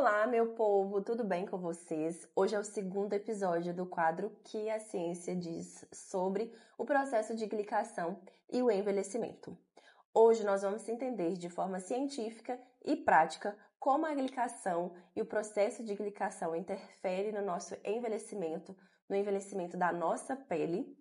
Olá, meu povo, tudo bem com vocês? Hoje é o segundo episódio do quadro Que a Ciência Diz sobre o processo de glicação e o envelhecimento. Hoje nós vamos entender de forma científica e prática como a glicação e o processo de glicação interfere no nosso envelhecimento, no envelhecimento da nossa pele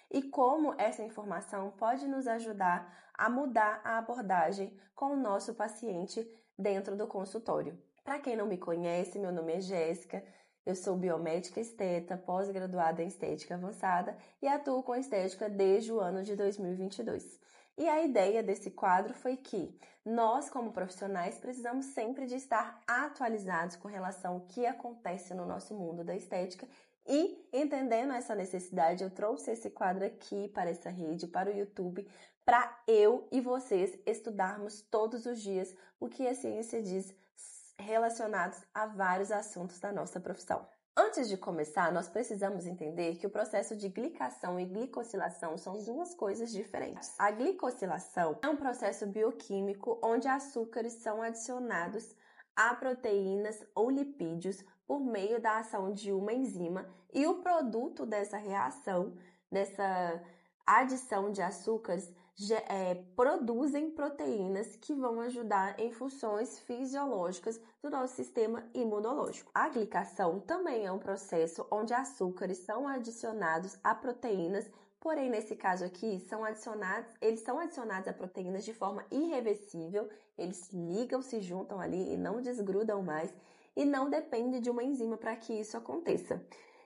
e como essa informação pode nos ajudar a mudar a abordagem com o nosso paciente dentro do consultório. Para quem não me conhece, meu nome é Jéssica, eu sou biomédica esteta, pós-graduada em estética avançada e atuo com estética desde o ano de 2022. E a ideia desse quadro foi que nós, como profissionais, precisamos sempre de estar atualizados com relação ao que acontece no nosso mundo da estética e, entendendo essa necessidade, eu trouxe esse quadro aqui para essa rede, para o YouTube, para eu e vocês estudarmos todos os dias o que a ciência diz relacionados a vários assuntos da nossa profissão. Antes de começar, nós precisamos entender que o processo de glicação e glicosilação são duas coisas diferentes. A glicosilação é um processo bioquímico onde açúcares são adicionados a proteínas ou lipídios por meio da ação de uma enzima e o produto dessa reação, dessa adição de açúcares, produzem proteínas que vão ajudar em funções fisiológicas do nosso sistema imunológico. A glicação também é um processo onde açúcares são adicionados a proteínas, porém nesse caso aqui eles são adicionados a proteínas de forma irreversível, eles ligam, se juntam ali e não desgrudam mais e não depende de uma enzima para que isso aconteça.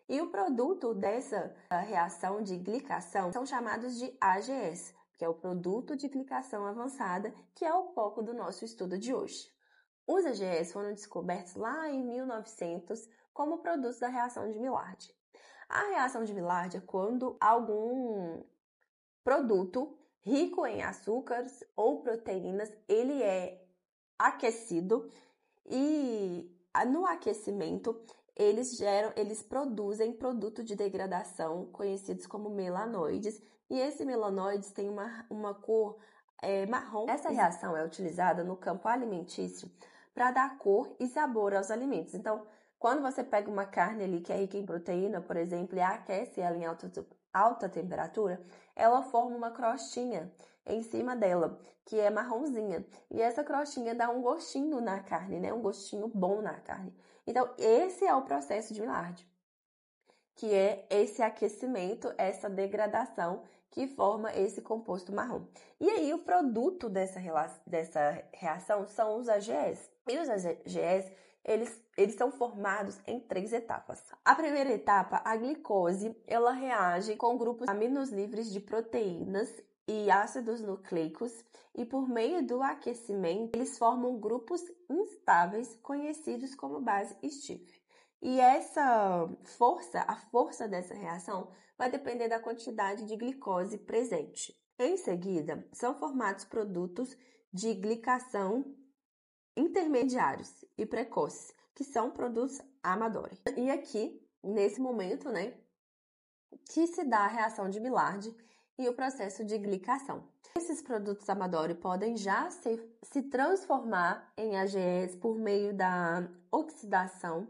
E o produto dessa reação de glicação são chamados de AGS, que é o produto de glicação avançada, que é o foco do nosso estudo de hoje. Os AGS foram descobertos lá em 1900 como produtos da reação de Maillard. A reação de Maillard é quando algum produto rico em açúcares ou proteínas, ele é aquecido e no aquecimento eles produzem produto de degradação conhecidos como melanoides e esses melanoides têm uma cor marrom. Essa reação é utilizada no campo alimentício para dar cor e sabor aos alimentos. Então, quando você pega uma carne ali que é rica em proteína, por exemplo, e aquece ela em alta temperatura, ela forma uma crostinha em cima dela, que é marronzinha. E essa crostinha dá um gostinho na carne, né? Um gostinho bom na carne. Então, esse é o processo de Maillard, que é esse aquecimento, essa degradação que forma esse composto marrom. E aí, o produto dessa reação são os AGS. E os AGS, eles são formados em 3 etapas. A primeira etapa, a glicose, ela reage com grupos aminos livres de proteínas e ácidos nucleicos e por meio do aquecimento, eles formam grupos instáveis conhecidos como base stiff. E a força dessa reação vai depender da quantidade de glicose presente. Em seguida, são formados produtos de glicação intermediários e precoces, que são produtos Amadori. E aqui, nesse momento, que se dá a reação de Maillard e o processo de glicação. Esses produtos Amadori podem já se transformar em AGS por meio da oxidação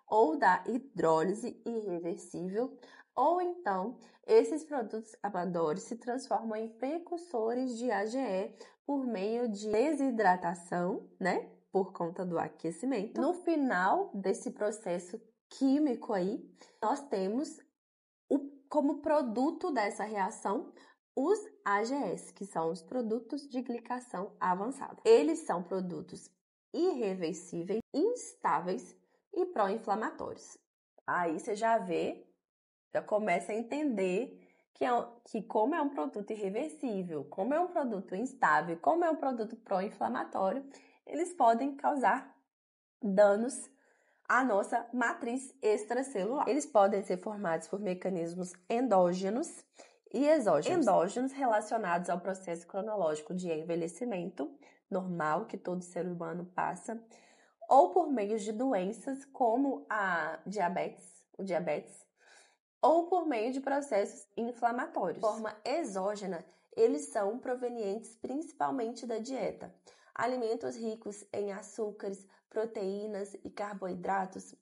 ou da hidrólise irreversível, ou então esses produtos Amadori se transformam em precursores de AGE por meio de desidratação, por conta do aquecimento. No final desse processo químico aí, nós temos como produto dessa reação os AGS, que são os produtos de glicação avançada. Eles são produtos irreversíveis, instáveis e pró-inflamatórios. Aí você já começa a entender que como é um produto irreversível, como é um produto instável, como é um produto pró-inflamatório, eles podem causar danos à nossa matriz extracelular. Eles podem ser formados por mecanismos endógenos e exógenos. Endógenos relacionados ao processo cronológico de envelhecimento normal que todo ser humano passa, ou por meio de doenças como o diabetes, ou por meio de processos inflamatórios. De forma exógena, eles são provenientes principalmente da dieta. Alimentos ricos em açúcares, proteínas e carboidratos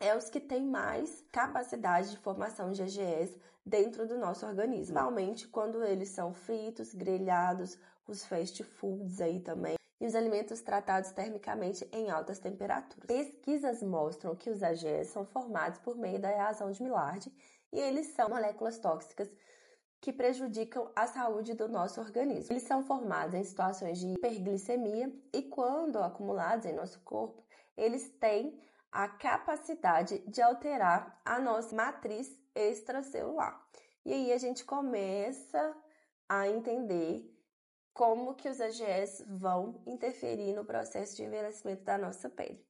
é os que têm mais capacidade de formação de AGEs dentro do nosso organismo, principalmente quando eles são fritos, grelhados, os fast foods aí também, e os alimentos tratados termicamente em altas temperaturas. Pesquisas mostram que os AGEs são formados por meio da reação de Maillard e eles são moléculas tóxicas que prejudicam a saúde do nosso organismo. Eles são formados em situações de hiperglicemia e quando acumulados em nosso corpo, eles têm a capacidade de alterar a nossa matriz extracelular. E aí a gente começa a entender como que os AGEs vão interferir no processo de envelhecimento da nossa pele.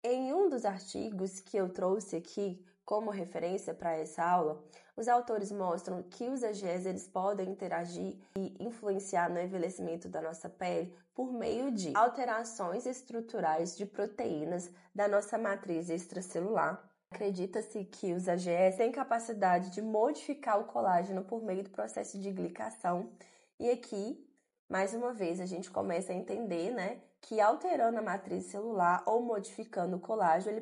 Em um dos artigos que eu trouxe aqui como referência para essa aula, os autores mostram que os AGEs eles podem interagir e influenciar no envelhecimento da nossa pele por meio de alterações estruturais de proteínas da nossa matriz extracelular. Acredita-se que os AGEs têm capacidade de modificar o colágeno por meio do processo de glicação. E aqui, mais uma vez, a gente começa a entender, né, que alterando a matriz celular ou modificando o colágeno,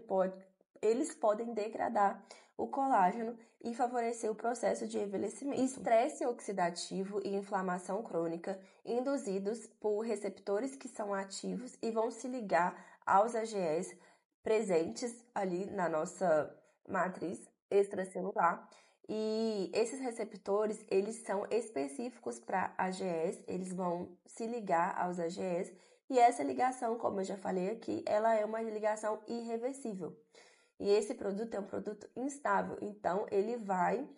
eles podem degradar o colágeno e favorecer o processo de envelhecimento. Estresse oxidativo e inflamação crônica induzidos por receptores que são ativos e vão se ligar aos AGEs presentes ali na nossa matriz extracelular. E esses receptores, eles são específicos para AGEs, eles vão se ligar aos AGEs e essa ligação, como eu já falei aqui, ela é uma ligação irreversível. E esse produto é um produto instável, então ele vai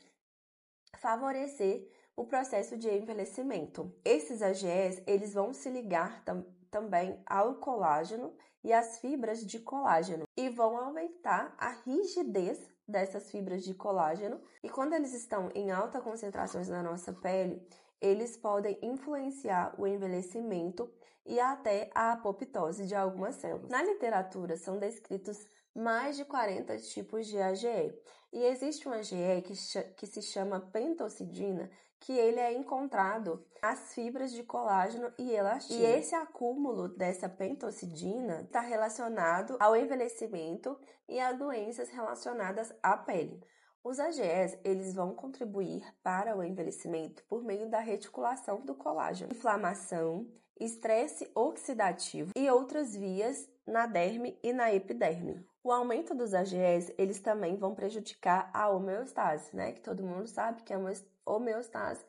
favorecer o processo de envelhecimento. Esses AGEs, eles vão se ligar também ao colágeno e às fibras de colágeno e vão aumentar a rigidez dessas fibras de colágeno. E quando eles estão em alta concentrações na nossa pele, eles podem influenciar o envelhecimento e até a apoptose de algumas células. Na literatura são descritos mais de 40 tipos de AGE. E existe um AGE que se chama pentosidina, que ele é encontrado nas fibras de colágeno e elastina. E esse acúmulo dessa pentosidina está relacionado ao envelhecimento e a doenças relacionadas à pele. Os AGEs, eles vão contribuir para o envelhecimento por meio da reticulação do colágeno, inflamação, estresse oxidativo e outras vias na derme e na epiderme. O aumento dos AGEs, eles também vão prejudicar a homeostase, né? Que todo mundo sabe que a homeostase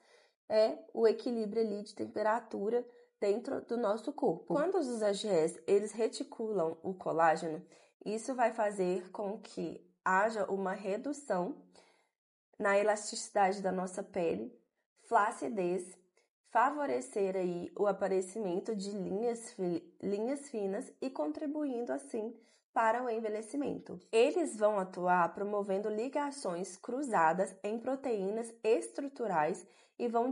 é o equilíbrio ali de temperatura dentro do nosso corpo. Quando os AGEs, eles reticulam o colágeno, isso vai fazer com que haja uma redução na elasticidade da nossa pele, flacidez, favorecer aí o aparecimento de linhas finas e contribuindo assim para o envelhecimento. Eles vão atuar promovendo ligações cruzadas em proteínas estruturais e vão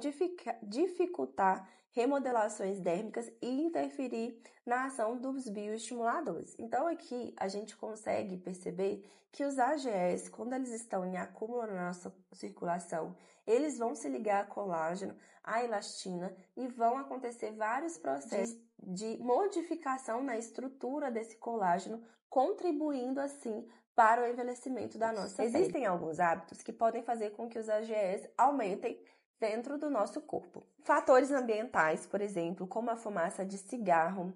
dificultar remodelações dérmicas e interferir na ação dos bioestimuladores. Então aqui a gente consegue perceber que os AGEs, quando eles estão em acúmulo na nossa circulação, eles vão se ligar a colágeno, a elastina e vão acontecer vários processos de modificação na estrutura desse colágeno, contribuindo assim para o envelhecimento da nossa pele. Existem alguns hábitos que podem fazer com que os AGEs aumentem dentro do nosso corpo. Fatores ambientais, por exemplo, como a fumaça de cigarro,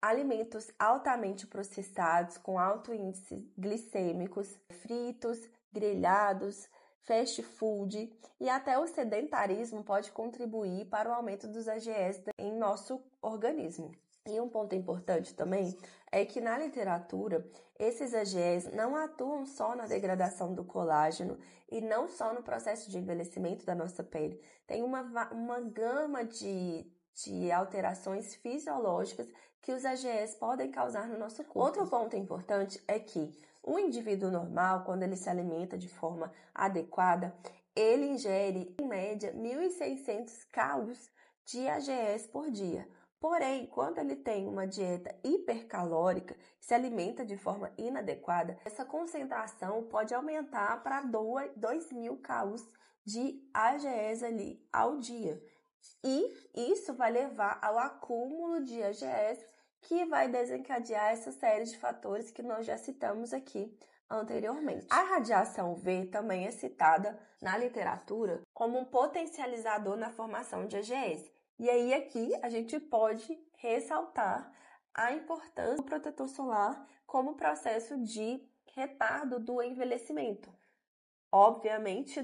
alimentos altamente processados com alto índice glicêmicos, fritos, grelhados, fast food e até o sedentarismo pode contribuir para o aumento dos AGEs em nosso organismo. E um ponto importante também é que na literatura, esses AGEs não atuam só na degradação do colágeno e não só no processo de envelhecimento da nossa pele. Tem uma gama de alterações fisiológicas que os AGEs podem causar no nosso corpo. Outro ponto importante é que o indivíduo normal, quando ele se alimenta de forma adequada, ele ingere, em média, 1.600 calories de AGEs por dia. Porém, quando ele tem uma dieta hipercalórica, se alimenta de forma inadequada, essa concentração pode aumentar para 2.000 calories de AGEs ali ao dia. E isso vai levar ao acúmulo de AGEs que vai desencadear essa série de fatores que nós já citamos aqui anteriormente. A radiação UV também é citada na literatura como um potencializador na formação de AGEs. E aí aqui a gente pode ressaltar a importância do protetor solar como processo de retardo do envelhecimento. Obviamente,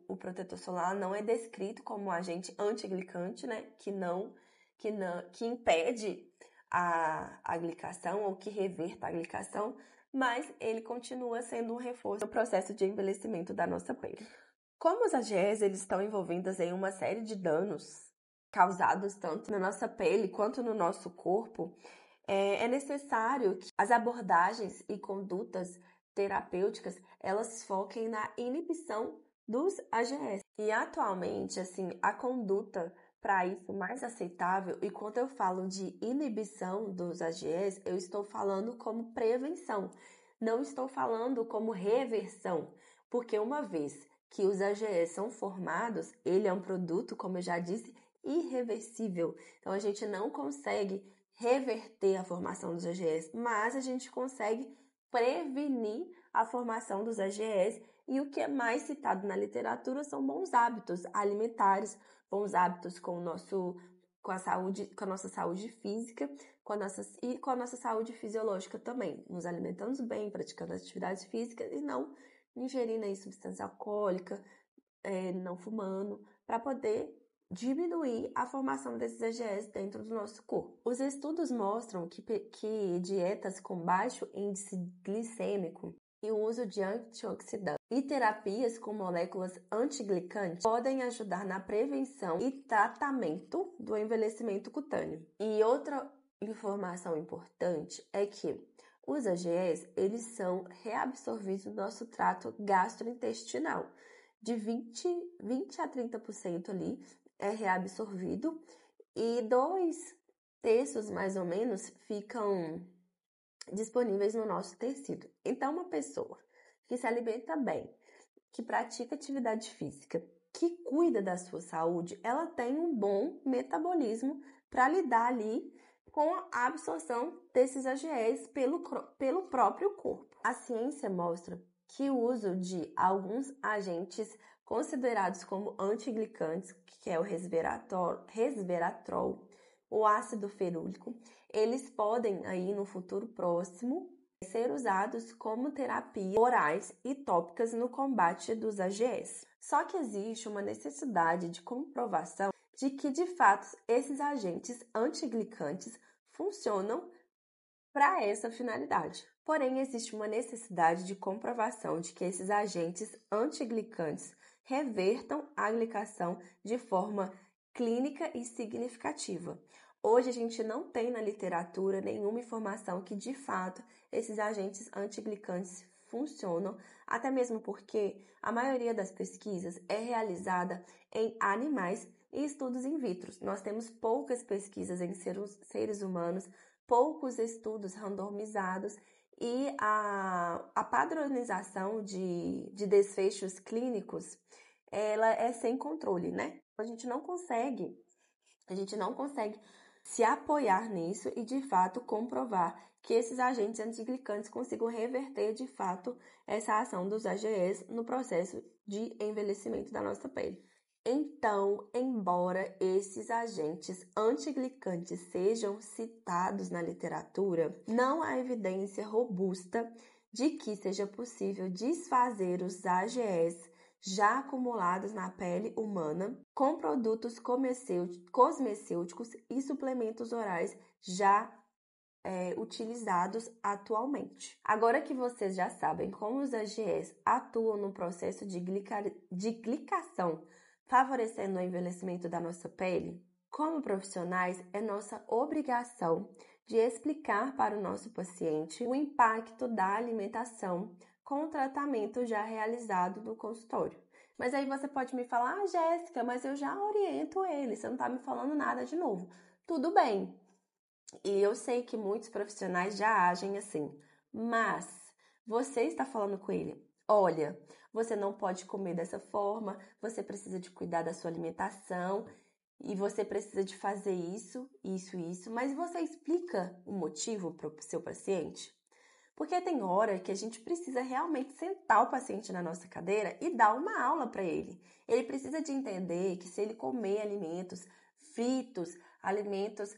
o protetor solar não é descrito como um agente antiglicante, né? Que impede a glicação ou que reverta a glicação, mas ele continua sendo um reforço no processo de envelhecimento da nossa pele. Como os AGEs eles estão envolvidos em uma série de danos causados tanto na nossa pele quanto no nosso corpo, é necessário que as abordagens e condutas terapêuticas elas foquem na inibição dos AGEs. E atualmente, a conduta para isso mais aceitável, e quando eu falo de inibição dos AGEs, eu estou falando como prevenção, não estou falando como reversão, porque uma vez que os AGEs são formados, ele é um produto, como eu já disse, irreversível. Então, a gente não consegue reverter a formação dos AGEs, mas a gente consegue prevenir a formação dos AGEs, e o que é mais citado na literatura são bons hábitos alimentares, bons hábitos com a nossa saúde física, com a nossa saúde fisiológica também, nos alimentando bem, praticando atividades físicas e não ingerindo aí substância alcoólica, não fumando, para poder diminuir a formação desses AGEs dentro do nosso corpo. Os estudos mostram que dietas com baixo índice glicêmico e o uso de antioxidantes e terapias com moléculas antiglicantes podem ajudar na prevenção e tratamento do envelhecimento cutâneo. E outra informação importante é que os AGEs, eles são reabsorvidos no nosso trato gastrointestinal. De 20 a 30% ali é reabsorvido e 2/3 mais ou menos ficam disponíveis no nosso tecido. Então, uma pessoa que se alimenta bem, que pratica atividade física, que cuida da sua saúde, ela tem um bom metabolismo para lidar ali com a absorção desses AGEs pelo próprio corpo. A ciência mostra que o uso de alguns agentes considerados como antiglicantes, que é o resveratrol, o ácido ferúlico, eles podem aí no futuro próximo ser usados como terapias orais e tópicas no combate dos AGEs. Só que existe uma necessidade de comprovação de que, de fato, esses agentes antiglicantes funcionam para essa finalidade. Porém, existe uma necessidade de comprovação de que esses agentes antiglicantes revertam a glicação de forma clínica e significativa. Hoje, a gente não tem na literatura nenhuma informação que, de fato, esses agentes antiglicantes funcionam, até mesmo porque a maioria das pesquisas é realizada em animais e estudos in vitro. Nós temos poucas pesquisas em seres humanos, poucos estudos randomizados e a padronização de desfechos clínicos, ela é sem controle, né? A gente não consegue se apoiar nisso e, de fato, comprovar que esses agentes antiglicantes consigam reverter, de fato, essa ação dos AGEs no processo de envelhecimento da nossa pele. Então, embora esses agentes antiglicantes sejam citados na literatura, não há evidência robusta de que seja possível desfazer os AGEs já acumulados na pele humana com produtos cosmecêuticos e suplementos orais já utilizados atualmente. Agora que vocês já sabem como os AGEs atuam no processo de glicação, favorecendo o envelhecimento da nossa pele, como profissionais, é nossa obrigação de explicar para o nosso paciente o impacto da alimentação com o tratamento já realizado no consultório. Mas aí você pode me falar, Jéssica, mas eu já oriento ele, você não está me falando nada de novo. Tudo bem, e eu sei que muitos profissionais já agem assim, mas você está falando com ele, olha, você não pode comer dessa forma, você precisa de cuidar da sua alimentação. e você precisa de fazer isso, mas você explica o motivo para o seu paciente? Porque tem hora que a gente precisa realmente sentar o paciente na nossa cadeira e dar uma aula para ele. Ele precisa de entender que se ele comer alimentos fritos, alimentos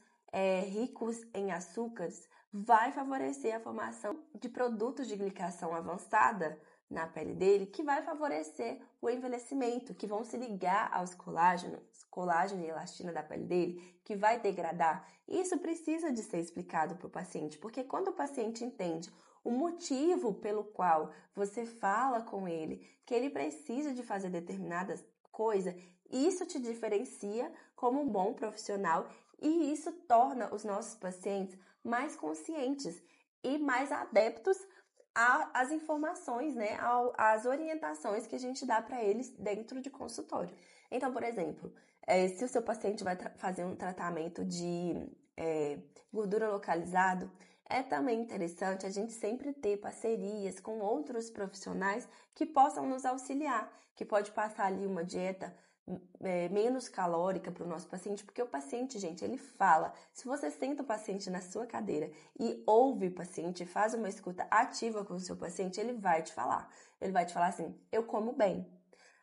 ricos em açúcares, vai favorecer a formação de produtos de glicação avançada na pele dele, que vai favorecer o envelhecimento, que vão se ligar aos colágeno e elastina da pele dele, que vai degradar. Isso precisa de ser explicado para o paciente, porque quando o paciente entende o motivo pelo qual você fala com ele, que ele precisa de fazer determinada coisa, isso te diferencia como um bom profissional e isso torna os nossos pacientes mais conscientes e mais adeptos às informações, né, às orientações que a gente dá para eles dentro de consultório. Então, por exemplo, se o seu paciente vai fazer um tratamento de gordura localizado, é também interessante a gente sempre ter parcerias com outros profissionais que possam nos auxiliar, que pode passar ali uma dieta menos calórica para o nosso paciente, porque o paciente, gente, ele fala. Se você senta o paciente na sua cadeira e ouve o paciente, faz uma escuta ativa com o seu paciente, ele vai te falar. Ele vai te falar assim, eu como bem.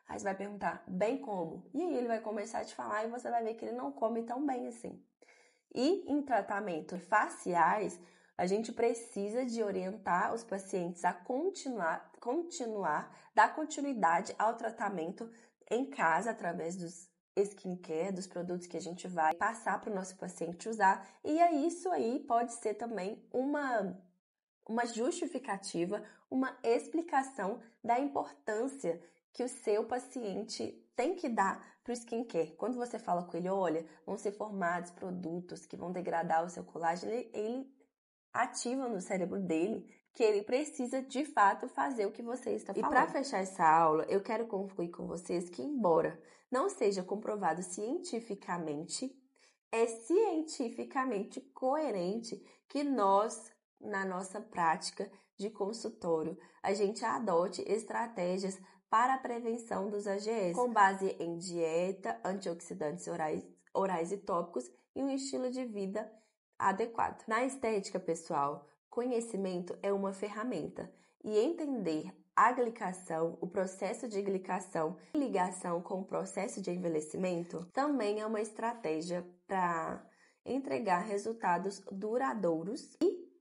Aí você vai perguntar, bem como? E aí ele vai começar a te falar e você vai ver que ele não come tão bem assim. E em tratamentos faciais, a gente precisa de orientar os pacientes a dar continuidade ao tratamento em casa, através dos skincare, dos produtos que a gente vai passar para o nosso paciente usar. E isso aí pode ser também uma justificativa, uma explicação da importância que o seu paciente tem que dar para o skincare. Quando você fala com ele, olha, vão ser formados produtos que vão degradar o seu colágeno, ele ativa no cérebro dele que ele precisa de fato fazer o que você está falando. E para fechar essa aula, eu quero concluir com vocês que, embora não seja comprovado cientificamente, é cientificamente coerente que nós, na nossa prática de consultório, a gente adote estratégias para a prevenção dos AGS, com base em dieta, antioxidantes orais e tópicos e um estilo de vida adequado. Na estética, pessoal, conhecimento é uma ferramenta e entender a glicação, o processo de glicação em ligação com o processo de envelhecimento também é uma estratégia para entregar resultados duradouros e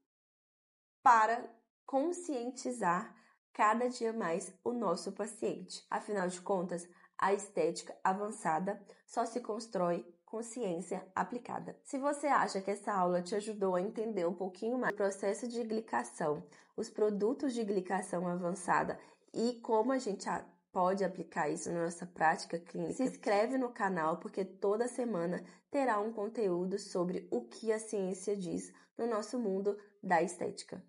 para conscientizar cada dia mais o nosso paciente. Afinal de contas, a estética avançada só se constrói com ciência aplicada. Se você acha que essa aula te ajudou a entender um pouquinho mais o processo de glicação, os produtos de glicação avançada e como a gente pode aplicar isso na nossa prática clínica, se inscreve no canal porque toda semana terá um conteúdo sobre o que a ciência diz no nosso mundo da estética.